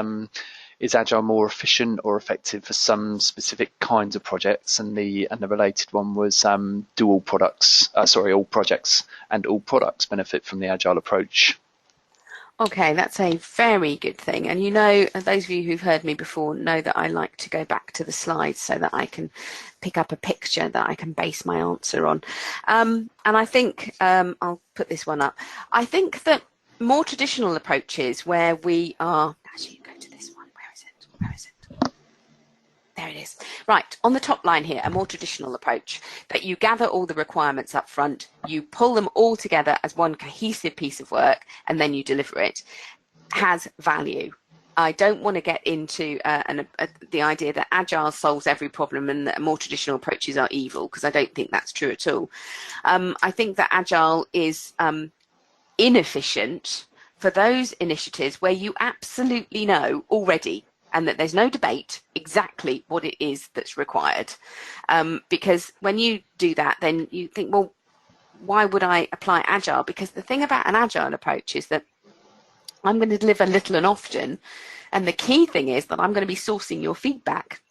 Agile more efficient or effective for some specific kinds of projects? And the related one was do all projects and all products benefit from the Agile approach? Okay, that's a very good thing. And you know, those of you who've heard me before know that I like to go back to the slides so that I can pick up a picture that I can base my answer on. And I think, I'll put this one up. I think that more traditional approaches where we are, actually go to this one, where is it? Where is it? There it is. Right, on the top line here, a more traditional approach that you gather all the requirements up front, you pull them all together as one cohesive piece of work, and then you deliver it, has value. I don't want to get into the idea that Agile solves every problem and that more traditional approaches are evil, because I don't think that's true at all. I think that Agile is inefficient for those initiatives where you absolutely know already and that there's no debate exactly what it is that's required. Because when you do that, then you think, well, why would I apply Agile? Because the thing about an Agile approach is that I'm going to deliver little and often. And the key thing is that I'm going to be sourcing your feedback.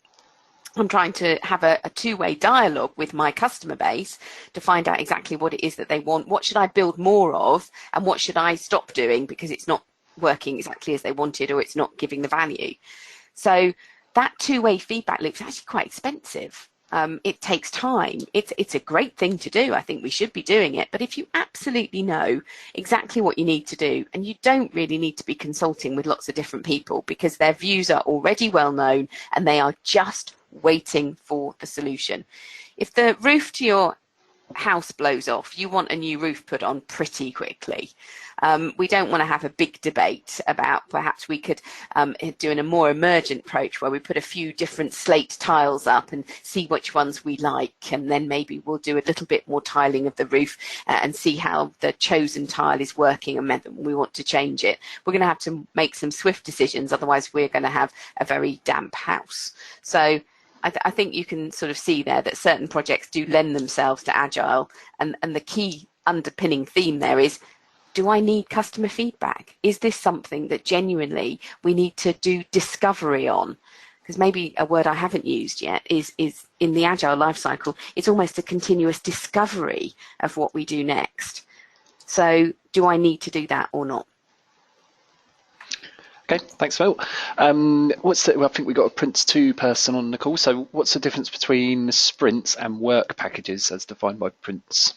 I'm trying to have a two-way dialogue with my customer base to find out exactly what it is that they want. What should I build more of? And what should I stop doing because it's not working exactly as they wanted or it's not giving the value? So that two-way feedback loop is actually quite expensive. It takes time. It's a great thing to do. I think we should be doing it. But if you absolutely know exactly what you need to do, and you don't really need to be consulting with lots of different people because their views are already well known and they are just waiting for the solution. If the roof to your house blows off, you want a new roof put on pretty quickly. We don't want to have a big debate about perhaps we could do a more emergent approach where we put a few different slate tiles up and see which ones we like, and then maybe we'll do a little bit more tiling of the roof and see how the chosen tile is working and we want to change it. We're going to have to make some swift decisions, otherwise we're going to have a very damp house. So I think you can sort of see there that certain projects do lend themselves to Agile, and the key underpinning theme there is, do I need customer feedback? Is this something that genuinely we need to do discovery on? Because maybe a word I haven't used yet is in the Agile lifecycle, it's almost a continuous discovery of what we do next. So do I need to do that or not? Okay, thanks, Phil. I think we've got a Prince 2 person on the call. So what's the difference between sprints and work packages as defined by Prince?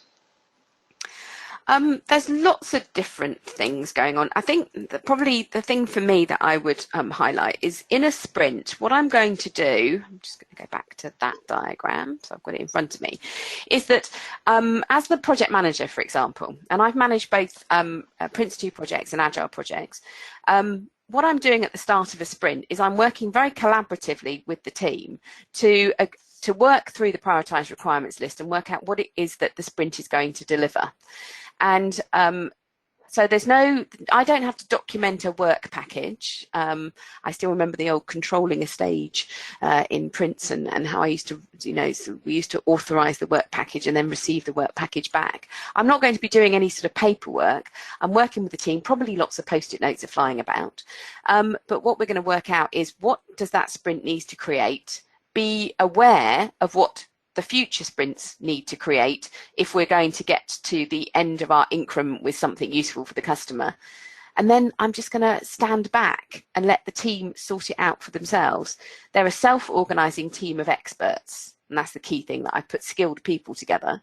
There's lots of different things going on. I think that probably the thing for me that I would highlight is in a sprint, what I'm going to do, I'm just going to go back to that diagram, so I've got it in front of me, is that as the project manager, for example, and I've managed both Prince 2 projects and Agile projects, what I'm doing at the start of a sprint is I'm working very collaboratively with the team to work through the prioritized requirements list and work out what it is that the sprint is going to deliver. And so I don't have to document a work package. I still remember the old controlling a stage in Prince and how I used to, so we used to authorize the work package and then receive the work package back. I'm not going to be doing any sort of paperwork. I'm working with the team, probably lots of post-it notes are flying about. But what we're going to work out is, what does that sprint need to create? Be aware of what the future sprints need to create if we're going to get to the end of our increment with something useful for the customer. And then I'm just going to stand back and let the team sort it out for themselves. They're a self-organizing team of experts, and that's the key thing, that I put skilled people together.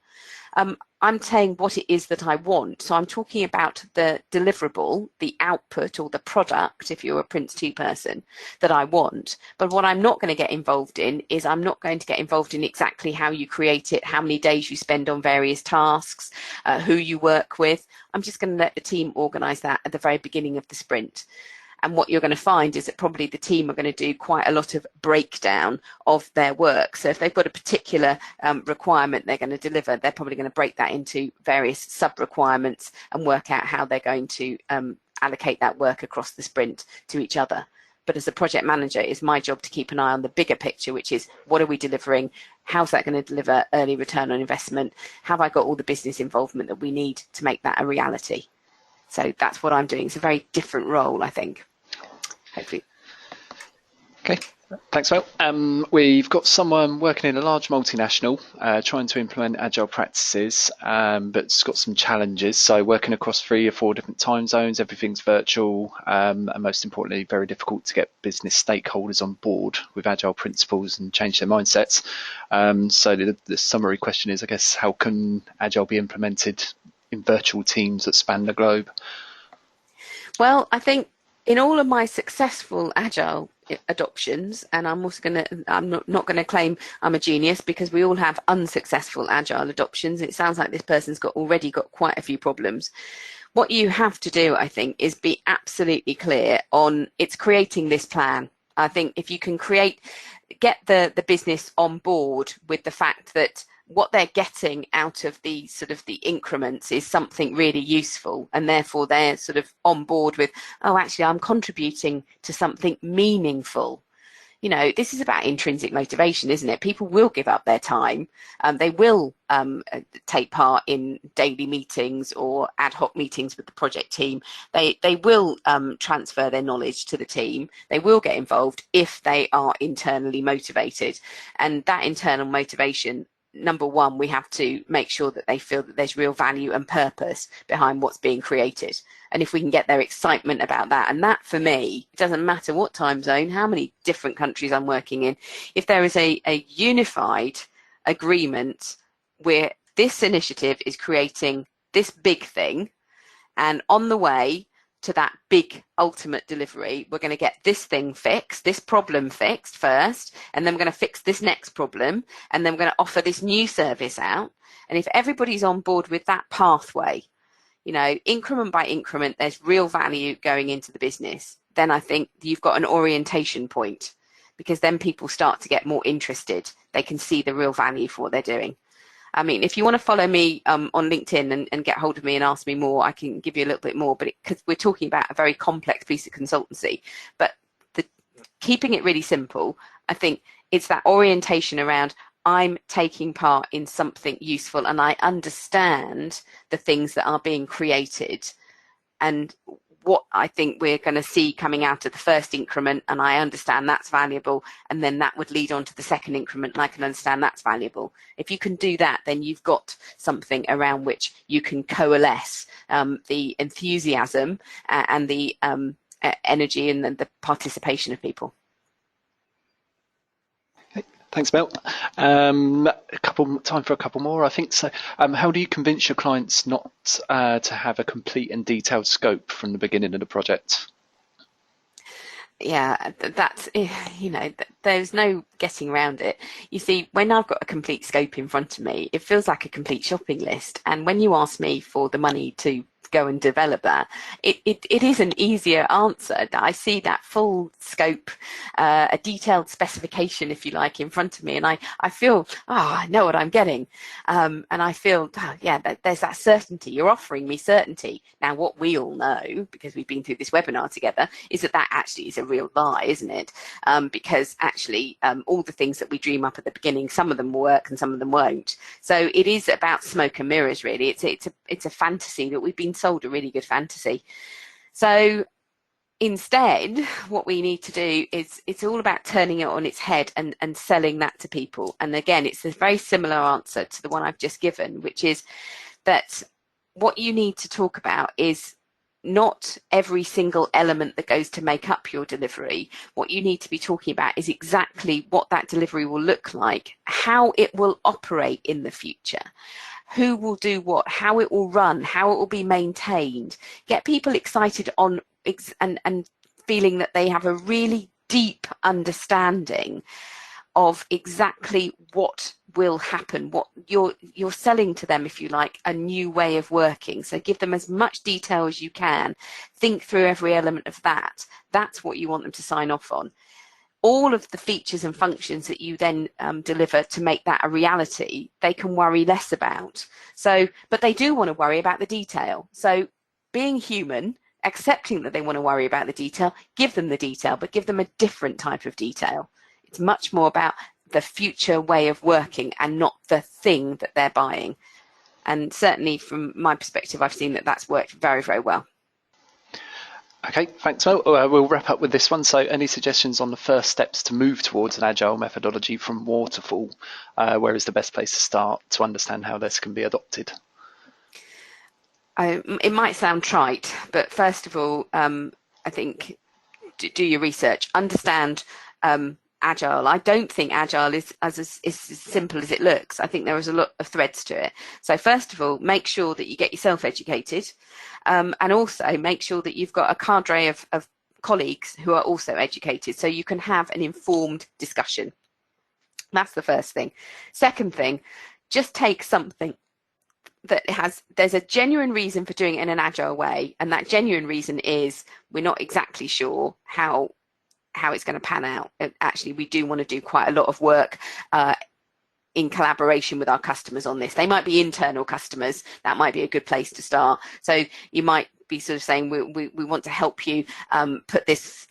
I'm saying what it is that I want. So I'm talking about the deliverable, the output or the product, if you're a Prince 2 person, that I want. But what I'm not going to get involved in is I'm not going to get involved in exactly how you create it, how many days you spend on various tasks, who you work with. I'm just going to let the team organize that at the very beginning of the sprint. And what you're going to find is that probably the team are going to do quite a lot of breakdown of their work. So if they've got a particular requirement they're going to deliver, they're probably going to break that into various sub-requirements and work out how they're going to allocate that work across the sprint to each other. But as a project manager, it's my job to keep an eye on the bigger picture, which is what are we delivering? How's that going to deliver early return on investment? Have I got all the business involvement that we need to make that a reality? So that's what I'm doing. It's a very different role, I think. Hopefully. Okay, thanks, Mel. We've got someone working in a large multinational trying to implement agile practices, but it's got some challenges. So working across 3 or 4 different time zones, everything's virtual, and most importantly, very difficult to get business stakeholders on board with agile principles and change their mindsets. So the summary question is, I guess, how can agile be implemented in virtual teams that span the globe? Well, I think in all of my successful agile adoptions, and I'm not going to claim I'm a genius, because we all have unsuccessful agile adoptions. It sounds like this person's already got quite a few problems. What you have to do, I think, is be absolutely clear on it's creating this plan. I think if you can get the business on board with the fact that what they're getting out of the sort of the increments is something really useful, and therefore they're sort of on board with, oh, actually I'm contributing to something meaningful. You know, this is about intrinsic motivation, isn't it? People will give up their time. They will take part in daily meetings or ad hoc meetings with the project team. They will transfer their knowledge to the team. They will get involved if they are internally motivated. And that internal motivation, number one, we have to make sure that they feel that there's real value and purpose behind what's being created. And if we can get their excitement about that, and that for me, it doesn't matter what time zone, how many different countries I'm working in, if there is a unified agreement where this initiative is creating this big thing, and on the way to that big ultimate delivery, we're going to get this thing fixed, this problem fixed first, and then we're going to fix this next problem, and then we're going to offer this new service out. And if everybody's on board with that pathway, you know, increment by increment, there's real value going into the business, then I think you've got an orientation point, because then people start to get more interested. They can see the real value for what they're doing. I mean, if you want to follow me on LinkedIn and get hold of me and ask me more, I can give you a little bit more, but because we're talking about a very complex piece of consultancy, but keeping it really simple, I think it's that orientation around I'm taking part in something useful and I understand the things that are being created and what I think we're going to see coming out of the first increment, and I understand that's valuable, and then that would lead on to the second increment, and I can understand that's valuable. If you can do that, then you've got something around which you can coalesce the enthusiasm and the energy and the participation of people. Thanks, Mel. Time for a couple more, I think so. How do you convince your clients not to have a complete and detailed scope from the beginning of the project? Yeah, that's, you know, there's no getting around it. You see, when I've got a complete scope in front of me, it feels like a complete shopping list. And when you ask me for the money to go and develop that, it is an easier answer. I see that full scope, a detailed specification, if you like, in front of me, and I feel, I know what I'm getting, and I feel, there's that certainty. You're offering me certainty. Now, what we all know, because we've been through this webinar together, is that actually is a real lie, isn't it? Because actually, all the things that we dream up at the beginning, some of them will work and some of them won't. So it is about smoke and mirrors, really. It's a fantasy that we've been sold, a really good fantasy. So instead, what we need to do is it's all about turning it on its head and selling that to people. And again, it's a very similar answer to the one I've just given, which is that what you need to talk about is not every single element that goes to make up your delivery. What you need to be talking about is exactly what that delivery will look like, how it will operate in the future, who will do what, how it will run, how it will be maintained. Get people excited on and feeling that they have a really deep understanding of exactly what will happen, what you're selling to them, if you like, a new way of working. So give them as much detail as you can. Think through every element of that. That's what you want them to sign off on. All of the features and functions that you then deliver to make that a reality, they can worry less about. So, but they do want to worry about the detail. So being human accepting that they want to worry about the detail, give them the detail, but give them a different type of detail. It's much more about the future way of working and not the thing that they're buying. And certainly from my perspective, I've seen that that's worked very, very well. Okay, thanks, Mel. We'll wrap up with this one. So any suggestions on the first steps to move towards an agile methodology from waterfall? Where is the best place to start to understand how this can be adopted? It might sound trite, but first of all, I think do your research, understand Agile. I don't think Agile is as simple as it looks. I think there is a lot of threads to it. So first of all, make sure that you get yourself educated, and also make sure that you've got a cadre of colleagues who are also educated, so you can have an informed discussion. That's the first thing. Second thing, just take something that there's a genuine reason for doing it in an agile way, and that genuine reason is we're not exactly sure how it's going to pan out. Actually, we do want to do quite a lot of work in collaboration with our customers on this. They might be internal customers. That might be a good place to start. So you might be sort of saying, we want to help you put this,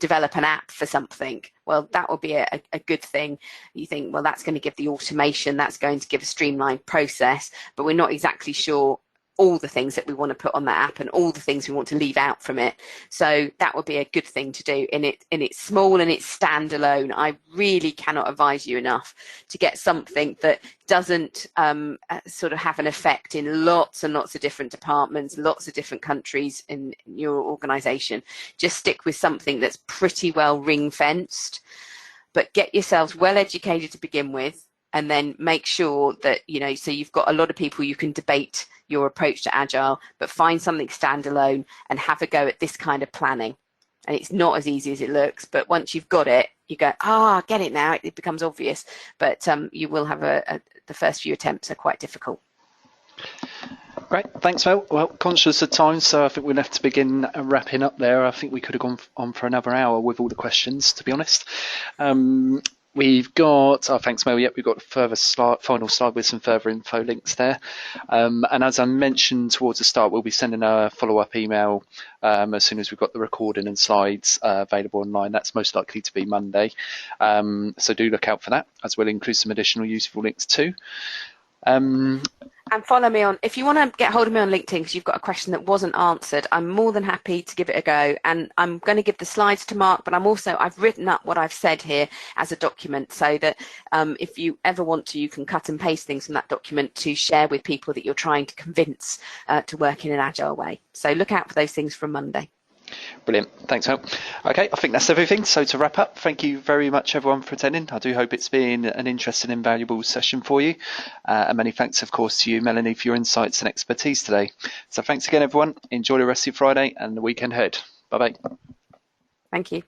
develop an app for something. Well, that will be a good thing. You think, well, that's going to give the automation, that's going to give a streamlined process, but we're not exactly sure all the things that we want to put on that app and all the things we want to leave out from it. So that would be a good thing to do. And it's small and it's standalone. I really cannot advise you enough to get something that doesn't sort of have an effect in lots and lots of different departments, lots of different countries in your organization. Just stick with something that's pretty well ring fenced, but get yourselves well educated to begin with, and then make sure that, so you've got a lot of people you can debate your approach to Agile, but find something standalone and have a go at this kind of planning. And it's not as easy as it looks, but once you've got it, you go, I get it now, it becomes obvious. But you will have the first few attempts are quite difficult. Great, thanks, Mel. Well, conscious of time, so I think we'll have to begin wrapping up there. I think we could have gone on for another hour with all the questions, to be honest. We've got, thanks, Mel. Yep, we've got a final slide with some further info links there. And as I mentioned towards the start, we'll be sending a follow-up email as soon as we've got the recording and slides available online. That's most likely to be Monday. So do look out for that, as we'll include some additional useful links too. And follow me on, if you want to get hold of me on LinkedIn because you've got a question that wasn't answered, I'm more than happy to give it a go. And I'm going to give the slides to Mark, but I've written up what I've said here as a document, so that if you ever want to, you can cut and paste things from that document to share with people that you're trying to convince to work in an agile way. So look out for those things from Monday. Brilliant. Thanks, Mel. Okay, I think that's everything. So to wrap up, thank you very much, everyone, for attending. I do hope it's been an interesting and valuable session for you. And many thanks, of course, to you, Melanie, for your insights and expertise today. So thanks again, everyone. Enjoy the rest of your Friday and the weekend ahead. Bye-bye. Thank you.